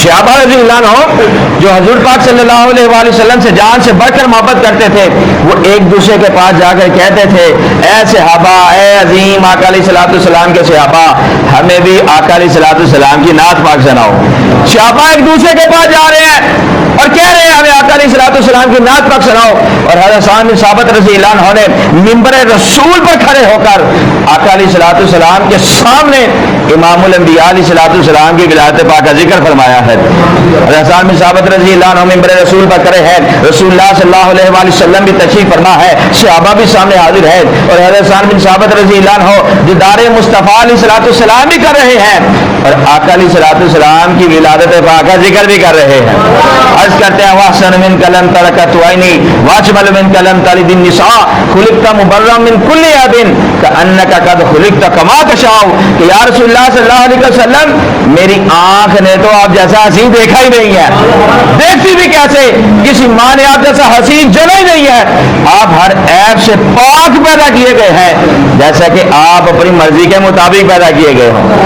صحابہ رضی اللہ عنہ جو حضور پاک صلی اللہ علیہ وآلہ وسلم سے جان سے بڑھ کر محبت کرتے تھے، وہ ایک دوسرے کے پاس جا کر کہتے تھے اے صحابہ، اے عظیم آقا علیہ الصلوۃ والسلام کے صحابہ، ہمیں بھی آقا علیہ الصلوۃ والسلام کی نعت پاک سناؤ۔ صحابہ ایک دوسرے کے پاس جا رہے ہیں اور کہہ رہے ہیں ہمیں آقا علیہ الصلوۃ والسلام کی نعت پاک سناؤ، اور حضرت سعد بن ثابت رضی اللہ عنہ نے منبر رسول پر کھڑے ہو کر آقا علیہ الصلوۃ والسلام کے سامنے امام الانبیاء علیہ الصلوۃ والسلام کی ولایت پاک کا ذکر فرمایا ہے۔ حضرت سعد بن ثابت رضی اللہ عنہ منبر رسول پر کھڑے ہیں، رسول اللہ صلی اللہ علیہ وآلہ وسلم بھی تشریف فرما ہے، صحابہ بھی سامنے حاضر ہے، اور حضرت سعد بن ثابت رضی اللہ عنہ دیدار مصطفیٰ علیہ الصلوۃ والسلام بھی کر رہے ہیں اور آقا علیہ الصلوۃ والسلام کی ولادت پاک کا ذکر بھی کر رہے ہیں۔ عرض کرتے ہیں واحسن من کلم ترکت عینی واجمل من کلم تلد النساء خلقت مبرا من کل عیب کانک قد خلقت کما تشاء، کہ یا رسول اللہ صلی اللہ علیہ وسلم میری آنکھ نے تو آپ جیسا حسین دیکھا ہی نہیں ہے، دیکھتی بھی کیسے، کسی ماں نے آپ جیسا حسین جنا ہی نہیں ہے، آپ ہر عیب سے پاک پیدا کیے گئے ہیں جیسا کہ آپ اپنی مرضی کے مطابق پیدا کیے گئے ہیں۔